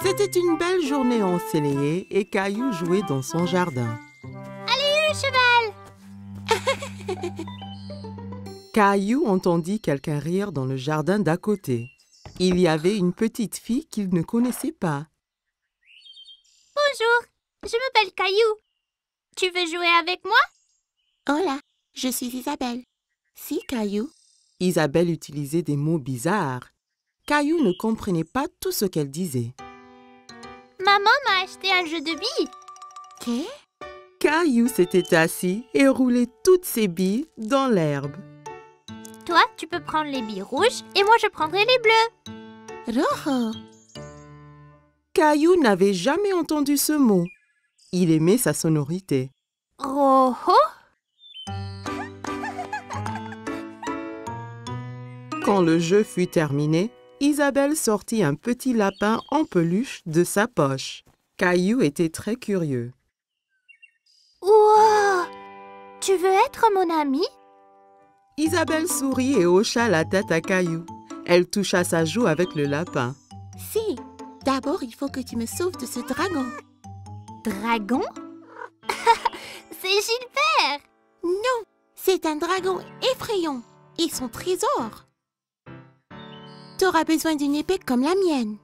C'était une belle journée ensoleillée et Caillou jouait dans son jardin. Allez, cheval! Caillou entendit quelqu'un rire dans le jardin d'à côté. Il y avait une petite fille qu'il ne connaissait pas. Bonjour, je m'appelle Caillou. Tu veux jouer avec moi? Hola, je suis Isabelle. Si, Caillou. Isabelle utilisait des mots bizarres. Caillou ne comprenait pas tout ce qu'elle disait. Maman m'a acheté un jeu de billes. Qu'est? Caillou s'était assis et roulait toutes ses billes dans l'herbe. Toi, tu peux prendre les billes rouges et moi, je prendrai les bleues. Rojo. Caillou n'avait jamais entendu ce mot. Il aimait sa sonorité. Rojo? Quand le jeu fut terminé, Isabelle sortit un petit lapin en peluche de sa poche. Caillou était très curieux. Wow! Tu veux être mon ami? Isabelle sourit et hocha la tête à Caillou. Elle toucha sa joue avec le lapin. Si, d'abord il faut que tu me sauves de ce dragon. Dragon? C'est Gilbert! Non, c'est un dragon effrayant et son trésor. Tu auras besoin d'une épée comme la mienne.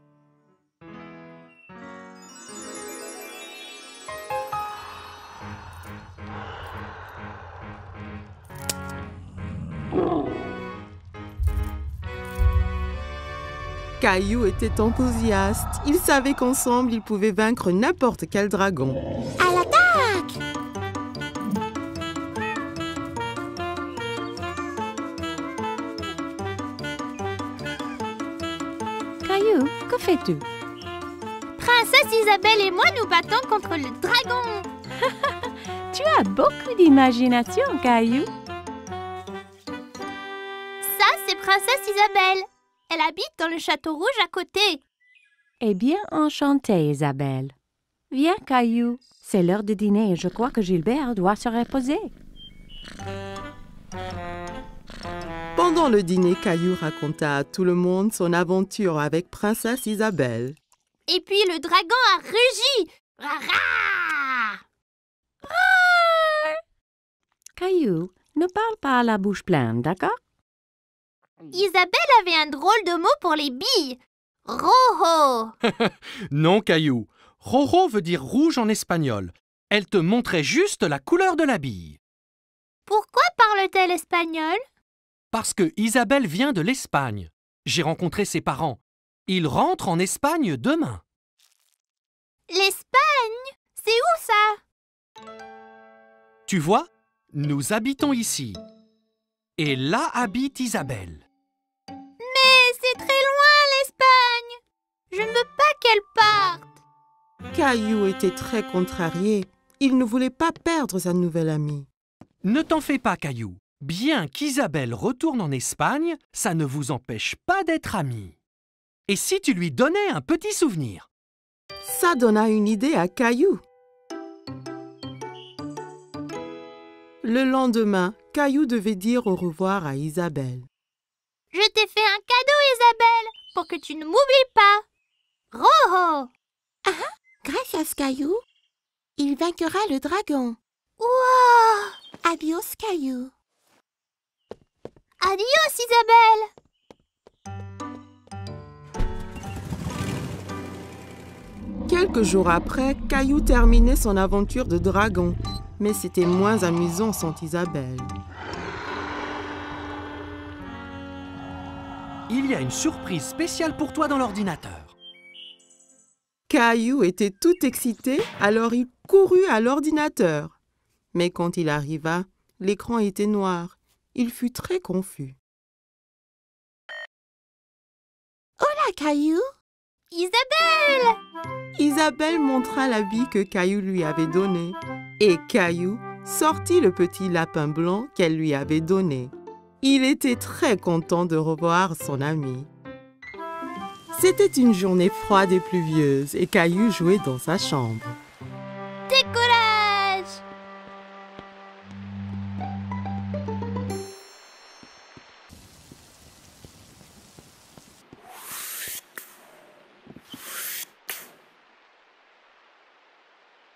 Caillou était enthousiaste. Il savait qu'ensemble, ils pouvaient vaincre n'importe quel dragon. À l'attaque! Caillou, que fais-tu? Princesse Isabelle et moi nous battons contre le dragon. Tu as beaucoup d'imagination, Caillou. Ça, c'est Princesse Isabelle. Elle habite dans le château rouge à côté. Eh bien, enchantée, Isabelle. Viens, Caillou. C'est l'heure de dîner et je crois que Gilbert doit se reposer. Pendant le dîner, Caillou raconta à tout le monde son aventure avec Princesse Isabelle. Et puis le dragon a rugi. Rara! Caillou, ne parle pas à la bouche pleine, d'accord? Isabelle avait un drôle de mot pour les billes. Rojo. Non, Caillou. Rojo veut dire rouge en espagnol. Elle te montrait juste la couleur de la bille. Pourquoi parle-t-elle espagnol? Parce que Isabelle vient de l'Espagne. J'ai rencontré ses parents. Ils rentrent en Espagne demain. L'Espagne? C'est où ça? Tu vois, nous habitons ici. Et là habite Isabelle. Mais c'est très loin l'Espagne. Je ne veux pas qu'elle parte. Caillou était très contrarié. Il ne voulait pas perdre sa nouvelle amie. Ne t'en fais pas, Caillou. Bien qu'Isabelle retourne en Espagne, ça ne vous empêche pas d'être amis. Et si tu lui donnais un petit souvenir? Ça donna une idée à Caillou. Le lendemain, Caillou devait dire au revoir à Isabelle. Je t'ai fait un cadeau, Isabelle, pour que tu ne m'oublies pas. Rojo. Gracias, Caillou. Il vaincra le dragon. Wow. Adios, Caillou. Adios, Isabelle. Quelques jours après, Caillou terminait son aventure de dragon. Mais c'était moins amusant sans Isabelle. Il y a une surprise spéciale pour toi dans l'ordinateur. Caillou était tout excité, alors il courut à l'ordinateur. Mais quand il arriva, l'écran était noir. Il fut très confus. Hola, Caillou. Isabelle. Isabelle montra l'habit que Caillou lui avait donné. Et Caillou sortit le petit lapin blanc qu'elle lui avait donné. Il était très content de revoir son ami. C'était une journée froide et pluvieuse et Caillou jouait dans sa chambre. Décollage.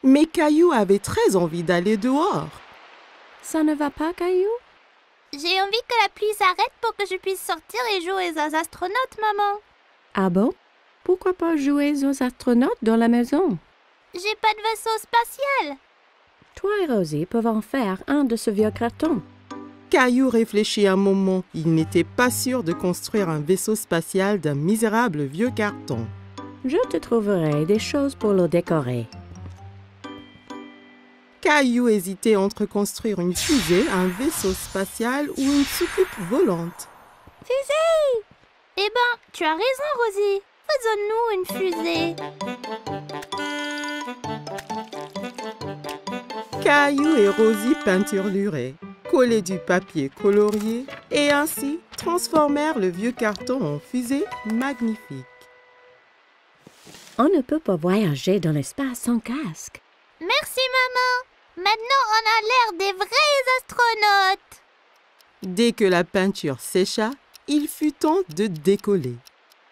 Mais Caillou avait très envie d'aller dehors. Ça ne va pas, Caillou? J'ai envie que la pluie s'arrête pour que je puisse sortir et jouer aux astronautes, maman. Ah bon? Pourquoi pas jouer aux astronautes dans la maison? J'ai pas de vaisseau spatial. Toi et Rosie peuvent en faire un de ce vieux carton. Caillou réfléchit un moment. Il n'était pas sûr de construire un vaisseau spatial d'un misérable vieux carton. Je te trouverai des choses pour le décorer. Caillou hésitait entre construire une fusée, un vaisseau spatial ou une soucoupe volante. Fusée! Eh ben, tu as raison, Rosie. Faisons-nous une fusée. Caillou et Rosie peinturluraient, collaient du papier colorié et ainsi transformèrent le vieux carton en fusée magnifique. On ne peut pas voyager dans l'espace sans casque. Merci, maman. Maintenant, on a l'air des vrais astronautes. Dès que la peinture sécha, il fut temps de décoller.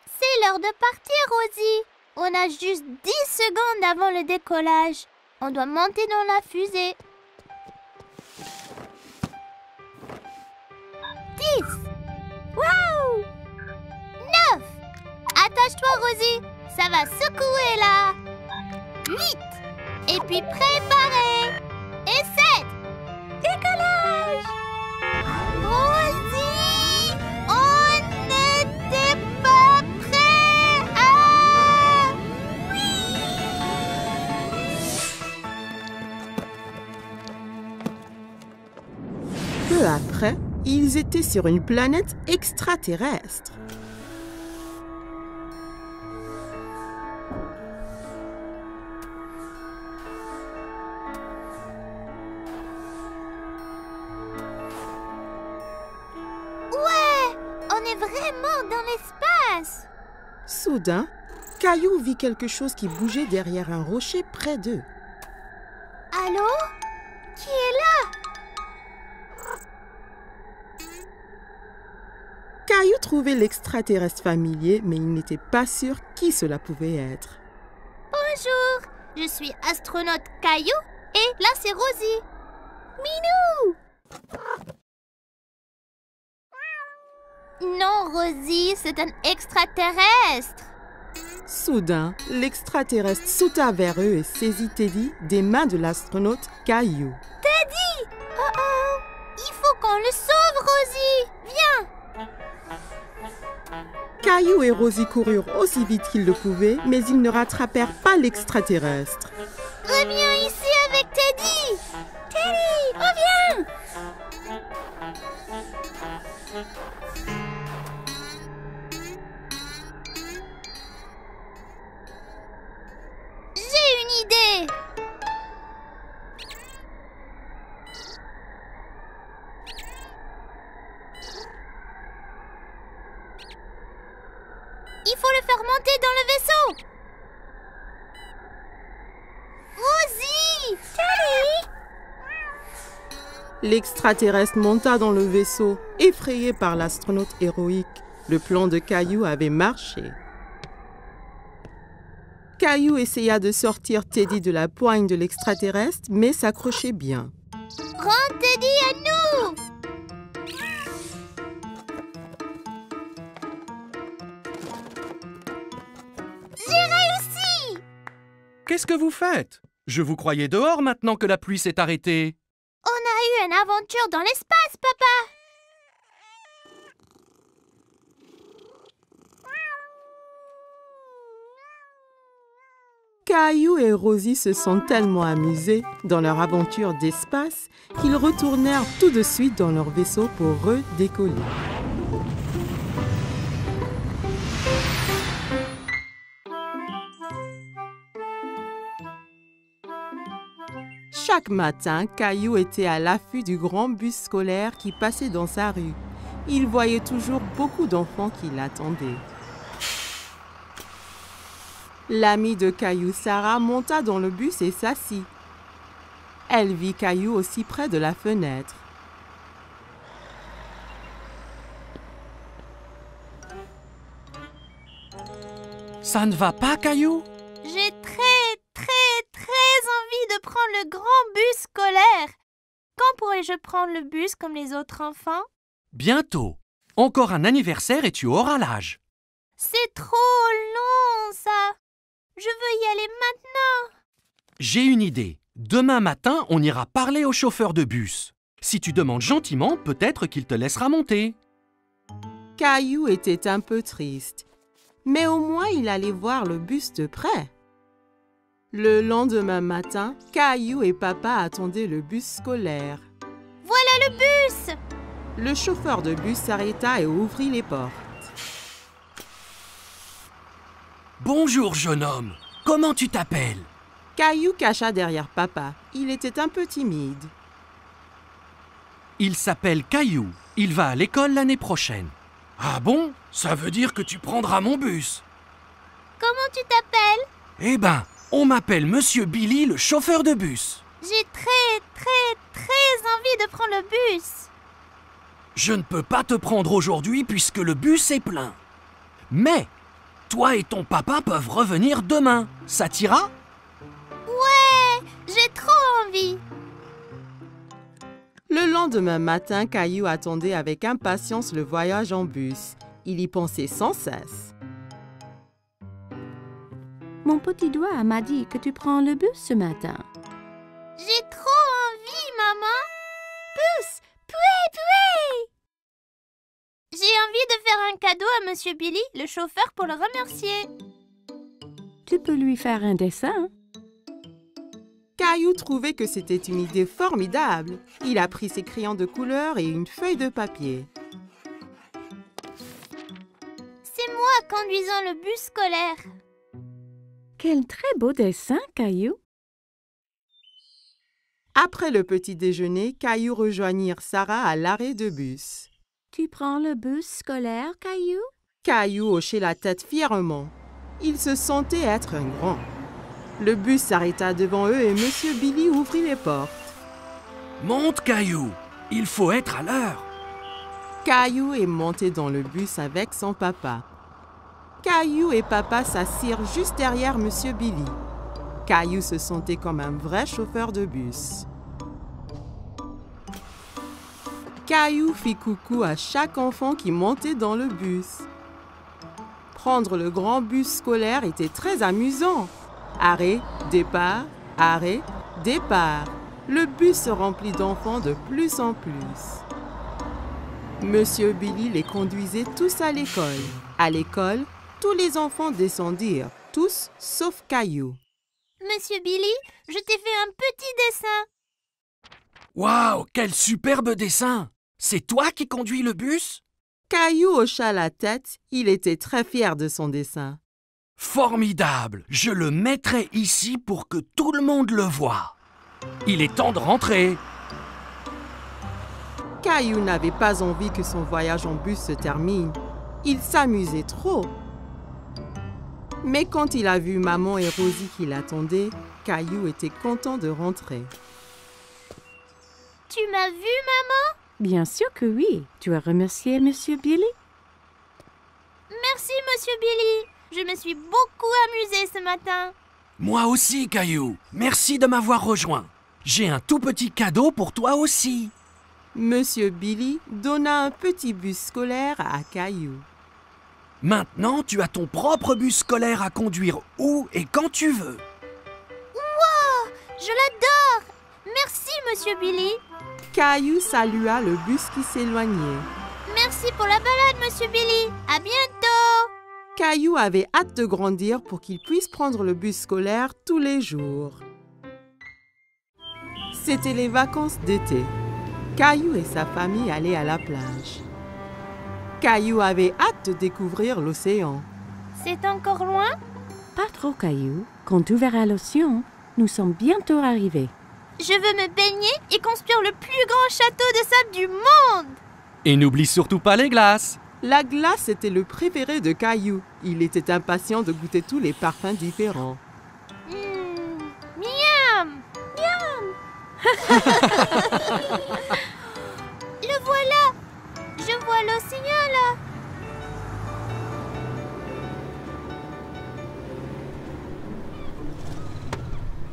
C'est l'heure de partir, Rosie. On a juste 10 secondes avant le décollage. On doit monter dans la fusée. 10. Waouh! 9. Attache-toi, Rosie. Ça va secouer là. 8. Et puis préparer. Et 7. Décollage! Rosie! On n'était pas prêts! Ah! Oui! Peu après, ils étaient sur une planète extraterrestre. On est vraiment dans l'espace! Soudain, Caillou vit quelque chose qui bougeait derrière un rocher près d'eux. Allô? Qui est là? Caillou trouvait l'extraterrestre familier, mais il n'était pas sûr qui cela pouvait être. Bonjour, je suis astronaute Caillou et là c'est Rosie. Minou! Non, Rosie, c'est un extraterrestre. Soudain, l'extraterrestre sauta vers eux et saisit Teddy des mains de l'astronaute Caillou. Teddy! Oh oh! Il faut qu'on le sauve, Rosie! Viens! Caillou et Rosie coururent aussi vite qu'ils le pouvaient, mais ils ne rattrapèrent pas l'extraterrestre. Reviens ici avec Teddy! Teddy, reviens! J'ai une idée! Il faut le faire monter dans le vaisseau! Rosie! Teddy! L'extraterrestre monta dans le vaisseau, effrayé par l'astronaute héroïque. Le plan de Caillou avait marché. Caillou essaya de sortir Teddy de la poigne de l'extraterrestre, mais s'accrochait bien. Rends Teddy à nous! J'ai réussi! Qu'est-ce que vous faites? Je vous croyais dehors maintenant que la pluie s'est arrêtée. On a eu une aventure dans l'espace, papa! Caillou et Rosie se sont tellement amusés dans leur aventure d'espace qu'ils retournèrent tout de suite dans leur vaisseau pour redécoller. Chaque matin, Caillou était à l'affût du grand bus scolaire qui passait dans sa rue. Il voyait toujours beaucoup d'enfants qui l'attendaient. L'amie de Caillou, Sarah, monta dans le bus et s'assit. Elle vit Caillou aussi près de la fenêtre. Ça ne va pas, Caillou? J'ai très envie le grand bus scolaire. Quand pourrai-je prendre le bus comme les autres enfants? Bientôt. Encore un anniversaire et tu auras l'âge. C'est trop long, ça. Je veux y aller maintenant. J'ai une idée. Demain matin, on ira parler au chauffeur de bus. Si tu demandes gentiment, peut-être qu'il te laissera monter. Caillou était un peu triste, mais au moins il allait voir le bus de près. Le lendemain matin, Caillou et papa attendaient le bus scolaire. Voilà le bus. Le chauffeur de bus s'arrêta et ouvrit les portes. Bonjour, jeune homme. Comment tu t'appelles? Caillou cacha derrière papa. Il était un peu timide. Il s'appelle Caillou. Il va à l'école l'année prochaine. Ah bon? Ça veut dire que tu prendras mon bus. Comment tu t'appelles? Eh ben, on m'appelle Monsieur Billy, le chauffeur de bus. J'ai très envie de prendre le bus. Je ne peux pas te prendre aujourd'hui puisque le bus est plein. Mais, toi et ton papa peuvent revenir demain. Ça t'ira? Ouais, j'ai trop envie. Le lendemain matin, Caillou attendait avec impatience le voyage en bus. Il y pensait sans cesse. Mon petit doigt m'a dit que tu prends le bus ce matin. J'ai trop envie, maman. Pousse, pouet. J'ai envie de faire un cadeau à Monsieur Billy, le chauffeur, pour le remercier. Tu peux lui faire un dessin. Caillou trouvait que c'était une idée formidable. Il a pris ses crayons de couleur et une feuille de papier. C'est moi conduisant le bus scolaire. Quel très beau dessin, Caillou. Après le petit déjeuner, Caillou rejoignit Sarah à l'arrêt de bus. Tu prends le bus scolaire, Caillou? Caillou hochait la tête fièrement. Il se sentait être un grand. Le bus s'arrêta devant eux et Monsieur Billy ouvrit les portes. Monte, Caillou. Il faut être à l'heure. Caillou est monté dans le bus avec son papa. Caillou et papa s'assirent juste derrière Monsieur Billy. Caillou se sentait comme un vrai chauffeur de bus. Caillou fit coucou à chaque enfant qui montait dans le bus. Prendre le grand bus scolaire était très amusant. Arrêt, départ, arrêt, départ. Le bus se remplit d'enfants de plus en plus. Monsieur Billy les conduisait tous à l'école. À l'école, tous les enfants descendirent, tous sauf Caillou. Monsieur Billy, je t'ai fait un petit dessin. Waouh, quel superbe dessin! C'est toi qui conduis le bus? Caillou hocha la tête, il était très fier de son dessin. Formidable! Je le mettrai ici pour que tout le monde le voie. Il est temps de rentrer. Caillou n'avait pas envie que son voyage en bus se termine. Il s'amusait trop. Mais quand il a vu maman et Rosie qui l'attendaient, Caillou était content de rentrer. Tu m'as vu, maman? Bien sûr que oui. Tu as remercié Monsieur Billy? Merci, Monsieur Billy. Je me suis beaucoup amusée ce matin. Moi aussi, Caillou. Merci de m'avoir rejoint. J'ai un tout petit cadeau pour toi aussi. Monsieur Billy donna un petit bus scolaire à Caillou. Maintenant, tu as ton propre bus scolaire à conduire où et quand tu veux. Wow, je l'adore. Merci, Monsieur Billy. Caillou salua le bus qui s'éloignait. Merci pour la balade, Monsieur Billy. À bientôt. Caillou avait hâte de grandir pour qu'il puisse prendre le bus scolaire tous les jours. C'était les vacances d'été. Caillou et sa famille allaient à la plage. Caillou avait hâte de découvrir l'océan. C'est encore loin? Pas trop, Caillou. Quand tu verras l'océan, nous sommes bientôt arrivés. Je veux me baigner et construire le plus grand château de sable du monde. Et n'oublie surtout pas les glaces. La glace était le préféré de Caillou. Il était impatient de goûter tous les parfums différents. Miam! Miam! Le voilà! Je vois l'océan là!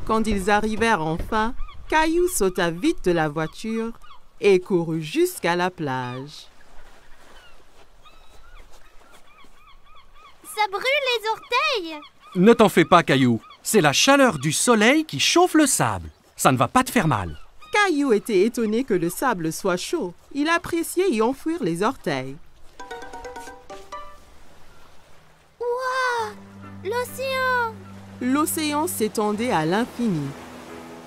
Quand ils arrivèrent enfin, Caillou sauta vite de la voiture et courut jusqu'à la plage. Ça brûle les orteils. Ne t'en fais pas, Caillou. C'est la chaleur du soleil qui chauffe le sable. Ça ne va pas te faire mal. Caillou était étonné que le sable soit chaud. Il appréciait y enfouir les orteils. Waouh! L'océan! L'océan s'étendait à l'infini.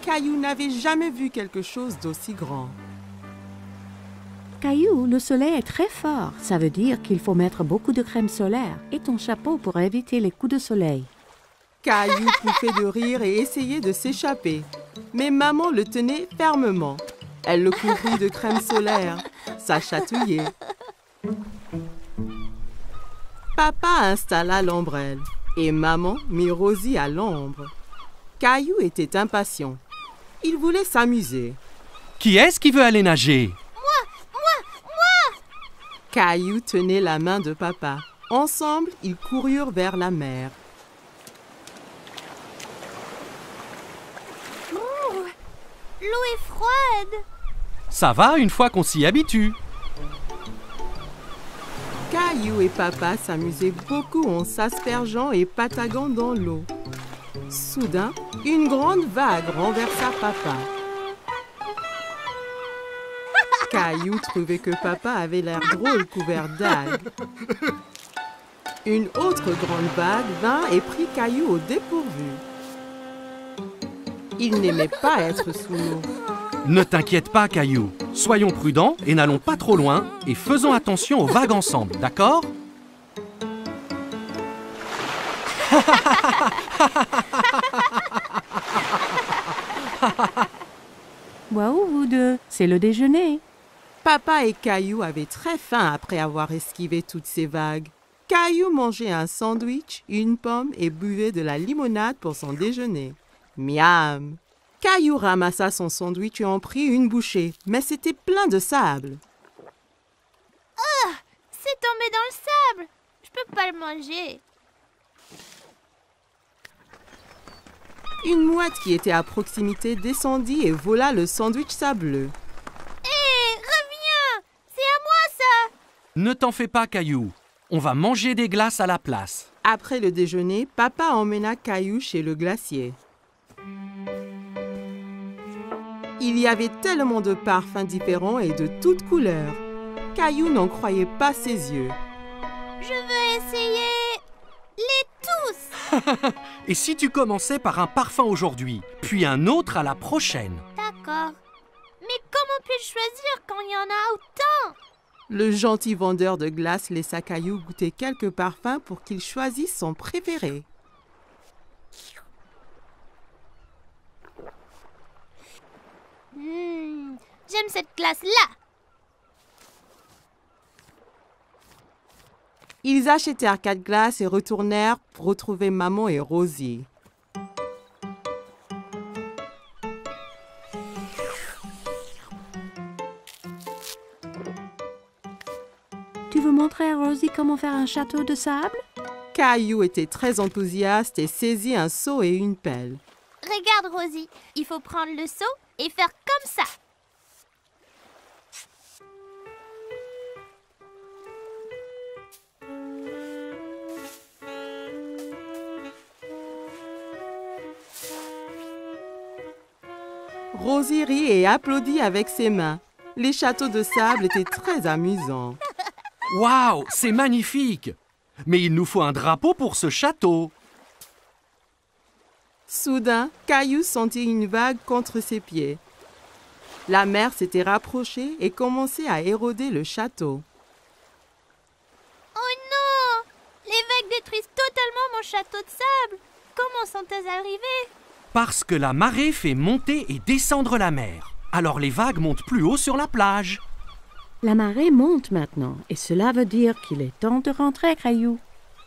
Caillou n'avait jamais vu quelque chose d'aussi grand. Caillou, le soleil est très fort. Ça veut dire qu'il faut mettre beaucoup de crème solaire et ton chapeau pour éviter les coups de soleil. Caillou pouffait de rire et essayait de s'échapper. Mais maman le tenait fermement. Elle le couvrit de crème solaire. Ça chatouillait. Papa installa l'ombrelle et maman mit Rosie à l'ombre. Caillou était impatient. Il voulait s'amuser. Qui est-ce qui veut aller nager? Caillou tenait la main de papa. Ensemble, ils coururent vers la mer. L'eau est froide. Ça va une fois qu'on s'y habitue. Caillou et papa s'amusaient beaucoup en s'aspergeant et pataguant dans l'eau. Soudain, une grande vague renversa papa. Caillou trouvait que papa avait l'air drôle couvert d'algues. Une autre grande vague vint et prit Caillou au dépourvu. Il n'aimait pas être sous l'eau. Ne t'inquiète pas, Caillou. Soyons prudents et n'allons pas trop loin et faisons attention aux vagues ensemble, d'accord? Waouh, vous deux, c'est le déjeuner. Papa et Caillou avaient très faim après avoir esquivé toutes ces vagues. Caillou mangeait un sandwich, une pomme et buvait de la limonade pour son déjeuner. Miam! Caillou ramassa son sandwich et en prit une bouchée, mais c'était plein de sable. C'est tombé dans le sable. Je peux pas le manger. Une mouette qui était à proximité descendit et vola le sandwich sableux. Hé, reviens! C'est à moi ça! Ne t'en fais pas, Caillou. On va manger des glaces à la place. Après le déjeuner, papa emmena Caillou chez le glacier. Il y avait tellement de parfums différents et de toutes couleurs. Caillou n'en croyait pas ses yeux. Je veux essayer les tous. Et si tu commençais par un parfum aujourd'hui, puis un autre à la prochaine? D'accord. Mais comment puis-je choisir quand il y en a autant? Le gentil vendeur de glace laissa Caillou goûter quelques parfums pour qu'il choisisse son préféré. J'aime cette glace-là. Ils achetèrent 4 glaces et retournèrent pour retrouver maman et Rosie. Tu veux montrer à Rosie comment faire un château de sable? Caillou était très enthousiaste et saisit un seau et une pelle. Regarde, Rosie. Il faut prendre le seau et faire comme ça. Rosie rit et applaudit avec ses mains. Les châteaux de sable étaient très amusants. Waouh, c'est magnifique! Mais il nous faut un drapeau pour ce château. Soudain, Caillou sentit une vague contre ses pieds. La mer s'était rapprochée et commençait à éroder le château. Oh non! Les vagues détruisent totalement mon château de sable. Comment sont-elles arrivées? Parce que la marée fait monter et descendre la mer. Alors les vagues montent plus haut sur la plage. La marée monte maintenant et cela veut dire qu'il est temps de rentrer, Caillou.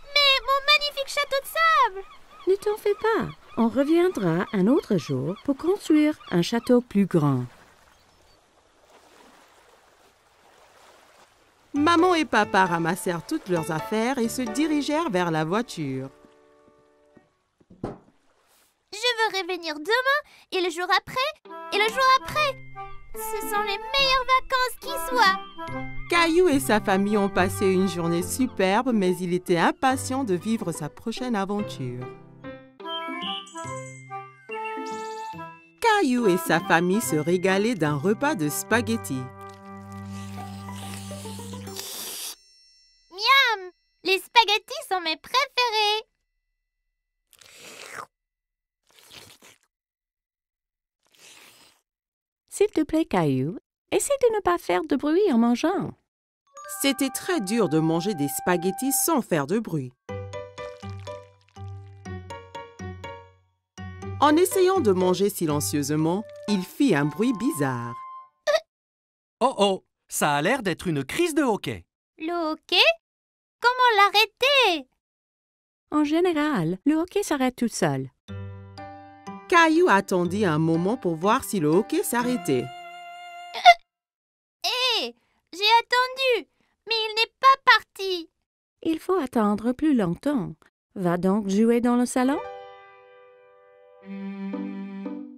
Mais mon magnifique château de sable! Ne t'en fais pas. On reviendra un autre jour pour construire un château plus grand. Maman et papa ramassèrent toutes leurs affaires et se dirigèrent vers la voiture. Je veux ferai venir demain, et le jour après, et le jour après. Ce sont les meilleures vacances qui soient. Caillou et sa famille ont passé une journée superbe, mais il était impatient de vivre sa prochaine aventure. Caillou et sa famille se régalaient d'un repas de spaghettis. Miam! Les spaghettis sont mes préférés. S'il te plaît, Caillou, essaie de ne pas faire de bruit en mangeant. C'était très dur de manger des spaghettis sans faire de bruit. En essayant de manger silencieusement, il fit un bruit bizarre. Oh oh, ça a l'air d'être une crise de hoquet. Le hoquet? Comment l'arrêter? En général, le hoquet s'arrête tout seul. Caillou attendit un moment pour voir si le hoquet s'arrêtait. Hé! J'ai attendu, mais il n'est pas parti. Il faut attendre plus longtemps. Va donc jouer dans le salon?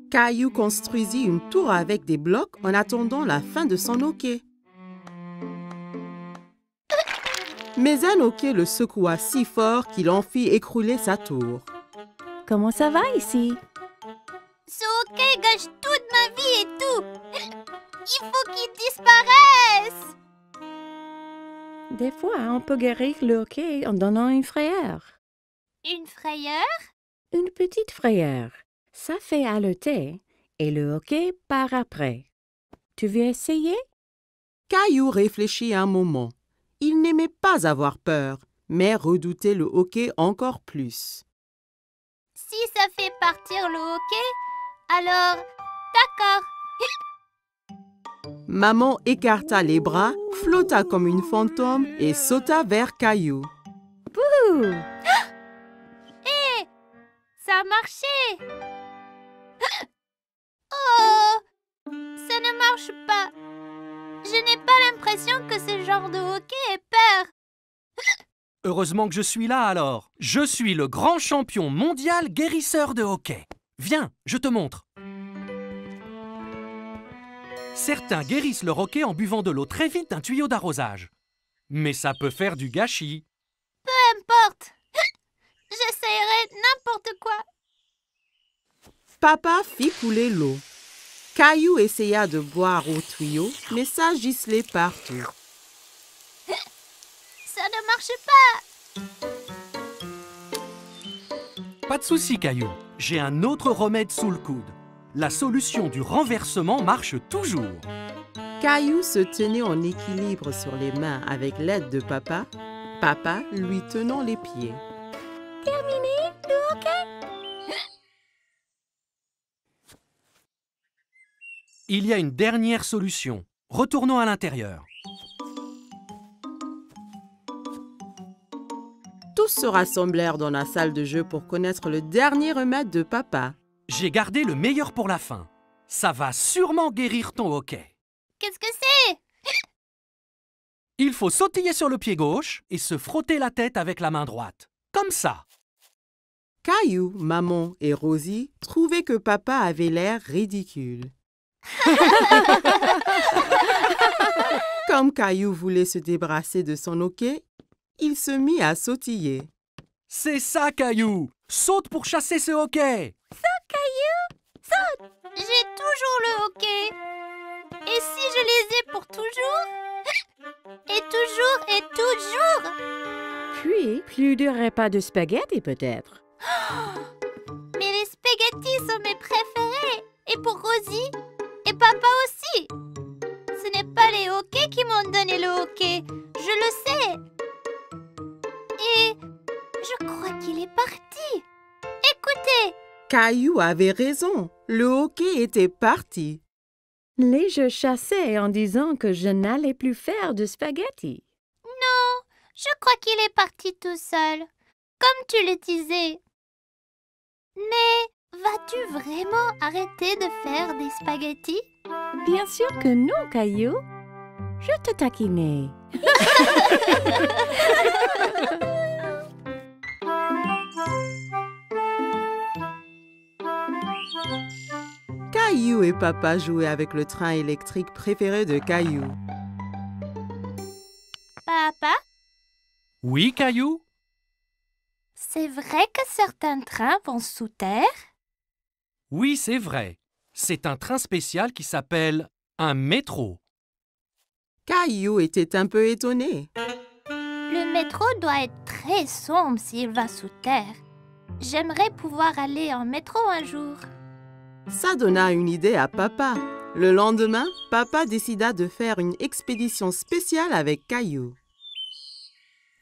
Caillou construisit une tour avec des blocs en attendant la fin de son hoquet. Mais un hoquet le secoua si fort qu'il en fit écrouler sa tour. Comment ça va ici? Ce hoquet gâche toute ma vie et tout. Il faut qu'il disparaisse. Des fois, on peut guérir le hoquet en donnant une frayeur. Une frayeur? Une petite frayeur. Ça fait haleter et le hoquet part après. Tu veux essayer? Caillou réfléchit un moment. Il n'aimait pas avoir peur, mais redoutait le hoquet encore plus. Si ça fait partir le hoquet, alors d'accord. Maman écarta les bras, flotta comme une fantôme et sauta vers Caillou. Ouh! Hé! Ça a marché! Oh! Ça ne marche pas. Je n'ai pas l'impression que ce genre de hoquet ait peur. Heureusement que je suis là alors. Je suis le grand champion mondial guérisseur de hoquet. Viens, je te montre. Certains guérissent leur hoquet en buvant de l'eau très vite d'un tuyau d'arrosage. Mais ça peut faire du gâchis. Peu importe. J'essayerai n'importe quoi. Papa fit couler l'eau. Caillou essaya de boire au tuyau, mais ça giselait partout. Ça ne marche pas. Pas de souci, Caillou. J'ai un autre remède sous le coude. La solution du renversement marche toujours. Caillou se tenait en équilibre sur les mains avec l'aide de papa, papa lui tenant les pieds. Terminé le hockey? Il y a une dernière solution. Retournons à l'intérieur. Tous se rassemblèrent dans la salle de jeu pour connaître le dernier remède de papa. J'ai gardé le meilleur pour la fin. Ça va sûrement guérir ton hoquet. Qu'est-ce que c'est? Il faut sautiller sur le pied gauche et se frotter la tête avec la main droite. Comme ça. Caillou, maman et Rosie trouvaient que papa avait l'air ridicule. Comme Caillou voulait se débarrasser de son hoquet, il se mit à sautiller. C'est ça, Caillou! Saute pour chasser ce hoquet! Saute, Caillou! Saute! J'ai toujours le hoquet. Et si je les ai pour toujours? Et toujours et toujours? Puis, plus de repas de spaghettis peut-être. Mais les spaghettis sont mes préférés. Et pour Rosie? Et papa aussi. Ce n'est pas les hoquets qui m'ont donné le hoquet. Je le sais. Et je crois qu'il est parti. Écoutez. Caillou avait raison. Le hoquet était parti. Les jeux chassaient en disant que je n'allais plus faire de spaghettis. Non, je crois qu'il est parti tout seul, comme tu le disais. Mais vas-tu vraiment arrêter de faire des spaghettis? Bien sûr que non, Caillou. Je te taquinais. Caillou et Papa jouaient avec le train électrique préféré de Caillou. Papa, Oui, Caillou? c'est vrai que certains trains vont sous terre? Oui, c'est vrai. C'est un train spécial qui s'appelle un métro. Caillou était un peu étonné. Le métro doit être très sombre s'il va sous terre. J'aimerais pouvoir aller en métro un jour. Ça donna une idée à Papa. Le lendemain, Papa décida de faire une expédition spéciale avec Caillou.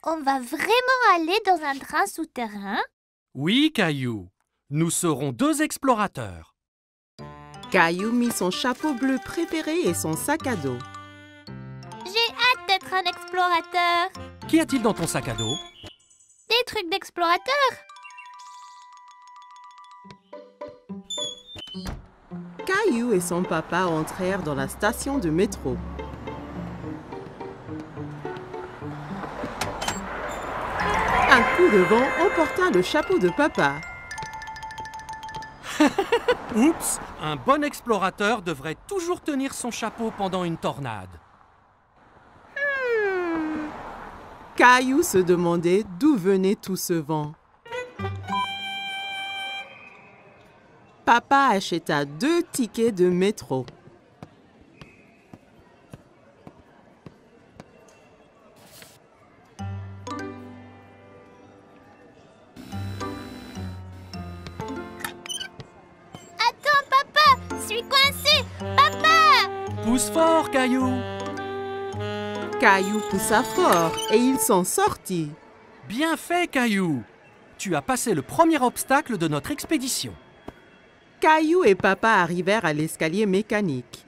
On va vraiment aller dans un train souterrain? Oui, Caillou. Nous serons 2 explorateurs. Caillou mit son chapeau bleu préféré et son sac à dos. J'ai hâte d'être un explorateur. Qu'y a-t-il dans ton sac à dos? Des trucs d'explorateur. Caillou et son papa entrèrent dans la station de métro. Un coup de vent emporta le chapeau de Papa. Oups! Un bon explorateur devrait toujours tenir son chapeau pendant une tornade. Caillou se demandait d'où venait tout ce vent. Papa acheta 2 tickets de métro. Attends, papa, je suis coincé. Papa! Pousse fort, Caillou! Caillou poussa fort et il s'en sortit. Bien fait, Caillou! Tu as passé le premier obstacle de notre expédition. Caillou et Papa arrivèrent à l'escalier mécanique.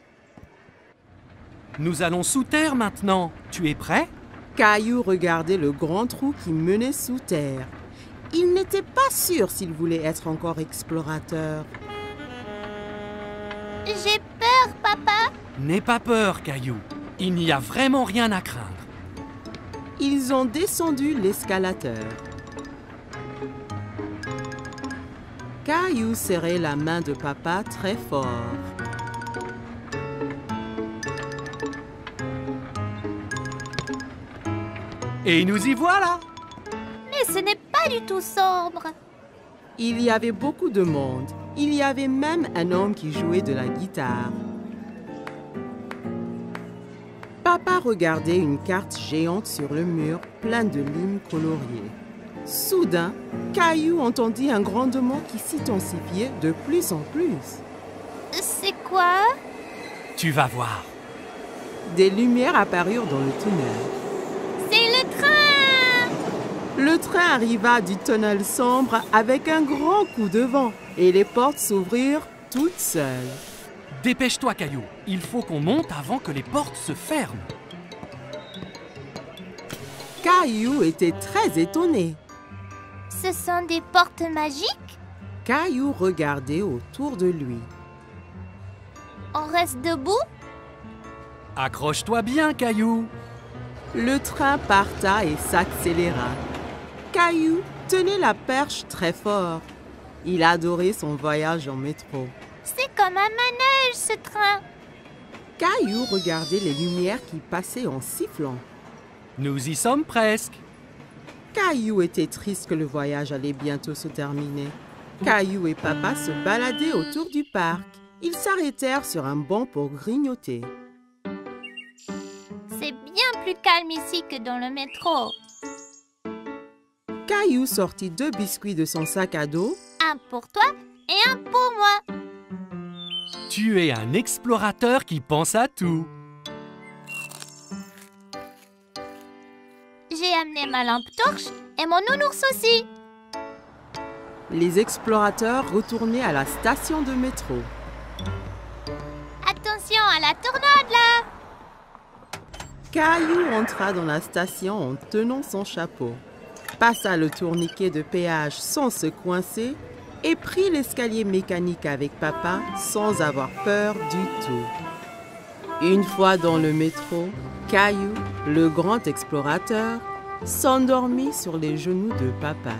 Nous allons sous terre maintenant. Tu es prêt? Caillou regardait le grand trou qui menait sous terre. Il n'était pas sûr s'il voulait être encore explorateur. J'ai peur, papa. N'aie pas peur, Caillou. Il n'y a vraiment rien à craindre. Ils ont descendu l'escalateur. Caillou serrait la main de Papa très fort. Et nous y voilà! Mais ce n'est pas du tout sombre. Il y avait beaucoup de monde. Il y avait même un homme qui jouait de la guitare. Papa regardait une carte géante sur le mur, pleine de lignes coloriées. Soudain, Caillou entendit un grondement qui s'intensifiait de plus en plus. C'est quoi? Tu vas voir. Des lumières apparurent dans le tunnel. C'est le train! Le train arriva du tunnel sombre avec un grand coup de vent et les portes s'ouvrirent toutes seules. Dépêche-toi, Caillou. Il faut qu'on monte avant que les portes se ferment. Caillou était très étonné. Ce sont des portes magiques? Caillou regardait autour de lui. On reste debout? Accroche-toi bien, Caillou. Le train parta et s'accéléra. Caillou tenait la perche très fort. Il adorait son voyage en métro. C'est comme un manège, ce train. Caillou regardait les lumières qui passaient en sifflant. Nous y sommes presque. Caillou était triste que le voyage allait bientôt se terminer. Caillou et Papa se baladaient autour du parc. Ils s'arrêtèrent sur un banc pour grignoter. C'est bien plus calme ici que dans le métro. Caillou sortit 2 biscuits de son sac à dos. Un pour toi et un pour moi. Tu es un explorateur qui pense à tout. J'ai amené ma lampe torche et mon nounours aussi. Les explorateurs retournaient à la station de métro. Attention à la tornade là! Caillou entra dans la station en tenant son chapeau, passa le tourniquet de péage sans se coincer et prit l'escalier mécanique avec Papa sans avoir peur du tout. Une fois dans le métro, Caillou, le grand explorateur, s'endormit sur les genoux de Papa.